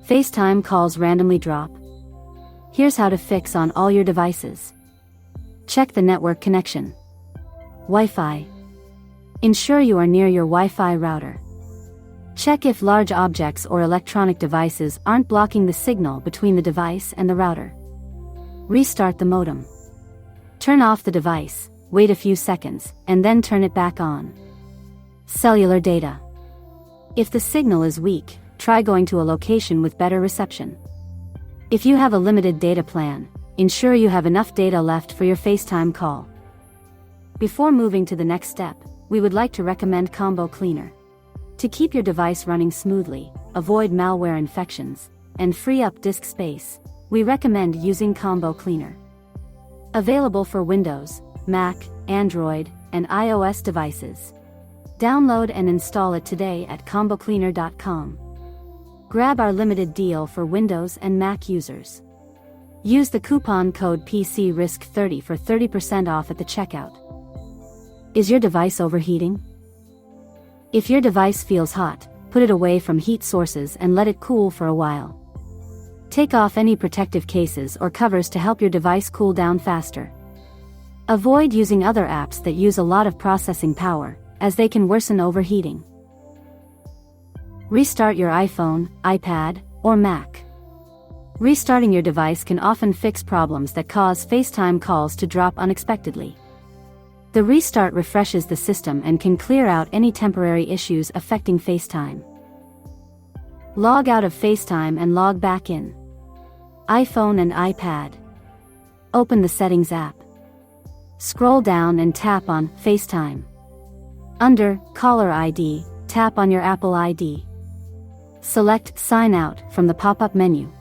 FaceTime calls randomly drop. Here's how to fix on all your devices. Check the network connection. Wi-Fi. Ensure you are near your Wi-Fi router. Check if large objects or electronic devices aren't blocking the signal between the device and the router. Restart the modem. Turn off the device, wait a few seconds, and then turn it back on. Cellular data. If the signal is weak, try going to a location with better reception. If you have a limited data plan, ensure you have enough data left for your FaceTime call. Before moving to the next step, we would like to recommend Combo Cleaner. To keep your device running smoothly, avoid malware infections, and free up disk space, we recommend using Combo Cleaner. Available for Windows, Mac, Android, and iOS devices. Download and install it today at combocleaner.com. Grab our limited deal for Windows and Mac users. Use the coupon code PCRISK30 for 30% off at the checkout. Is your device overheating? If your device feels hot, put it away from heat sources and let it cool for a while. Take off any protective cases or covers to help your device cool down faster. Avoid using other apps that use a lot of processing power, as they can worsen overheating. Restart your iPhone, iPad, or Mac. Restarting your device can often fix problems that cause FaceTime calls to drop unexpectedly. The restart refreshes the system and can clear out any temporary issues affecting FaceTime. Log out of FaceTime and log back in. iPhone and iPad. Open the Settings app. Scroll down and tap on FaceTime. Under Caller ID, tap on your Apple ID. Select Sign Out from the pop-up menu.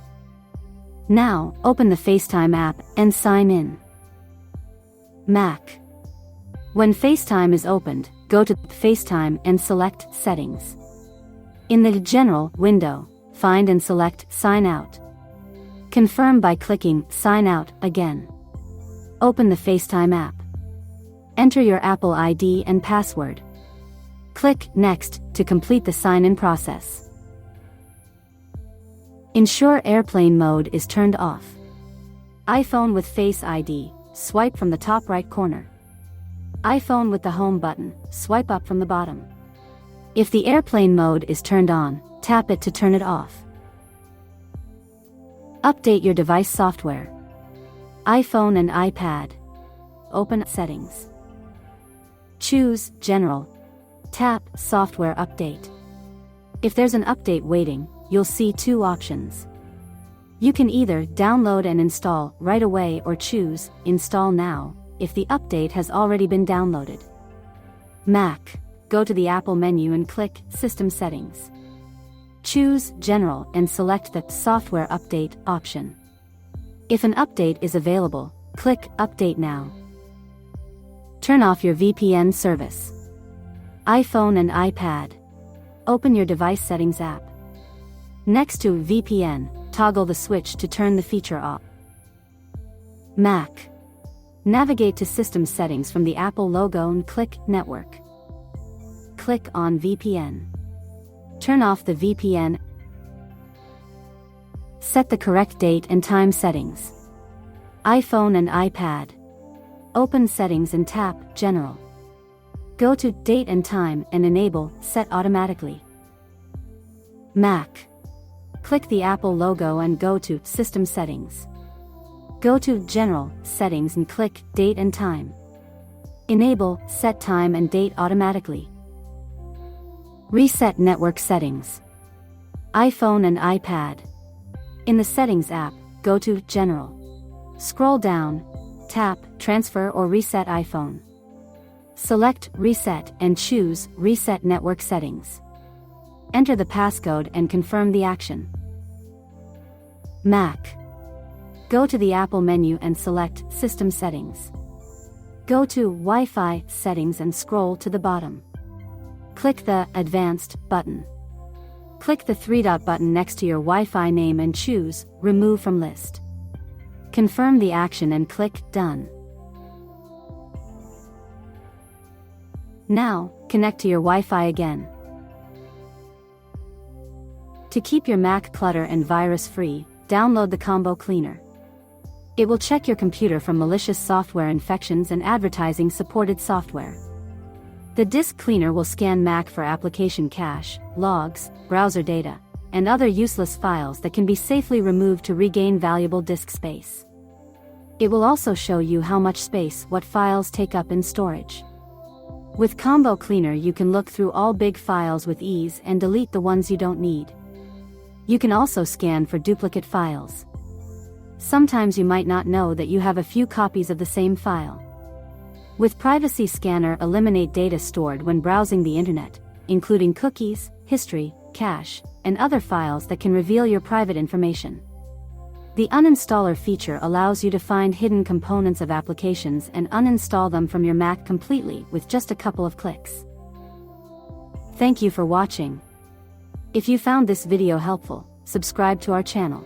Now, open the FaceTime app and sign in. Mac. When FaceTime is opened, go to FaceTime and select Settings. In the General window, find and select Sign Out. Confirm by clicking Sign Out again. Open the FaceTime app. Enter your Apple ID and password. Click Next to complete the sign-in process. Ensure airplane mode is turned off. iPhone with Face ID, swipe from the top right corner. iPhone with the Home button, swipe up from the bottom. If the airplane mode is turned on, tap it to turn it off. Update your device software. iPhone and iPad. Open Settings. Choose General. Tap Software Update. If there's an update waiting, you'll see two options. You can either download and install right away or choose Install Now if the update has already been downloaded. Mac. Go to the Apple menu and click System Settings. Choose General and select the Software Update option. If an update is available, click Update Now. Turn off your VPN service. iPhone and iPad. Open your device settings app. Next to VPN, toggle the switch to turn the feature off. Mac. Navigate to System Settings from the Apple logo and click Network. Click on VPN. Turn off the VPN. Set the correct date and time settings. iPhone and iPad. Open Settings and tap General. Go to Date and Time and enable Set Automatically. Mac. Click the Apple logo and go to System Settings. Go to General Settings and click Date and Time. Enable Set Time and Date Automatically. Reset Network Settings. iPhone and iPad. In the Settings app, go to General. Scroll down, tap Transfer or Reset iPhone. Select Reset and choose Reset Network Settings. Enter the passcode and confirm the action. Mac. Go to the Apple menu and select System Settings. Go to Wi-Fi Settings and scroll to the bottom. Click the Advanced button. Click the three-dot button next to your Wi-Fi name and choose Remove from List. Confirm the action and click Done. Now, connect to your Wi-Fi again. To keep your Mac clutter and virus-free, download the Combo Cleaner. It will check your computer from malicious software infections and advertising-supported software. The disk cleaner will scan Mac for application cache, logs, browser data, and other useless files that can be safely removed to regain valuable disk space. It will also show you how much space what files take up in storage. With Combo Cleaner you can look through all big files with ease and delete the ones you don't need. You can also scan for duplicate files. Sometimes you might not know that you have a few copies of the same file. With Privacy Scanner, eliminate data stored when browsing the internet, including cookies, history, cache, and other files that can reveal your private information. The uninstaller feature allows you to find hidden components of applications and uninstall them from your Mac completely with just a couple of clicks. Thank you for watching. If you found this video helpful, subscribe to our channel.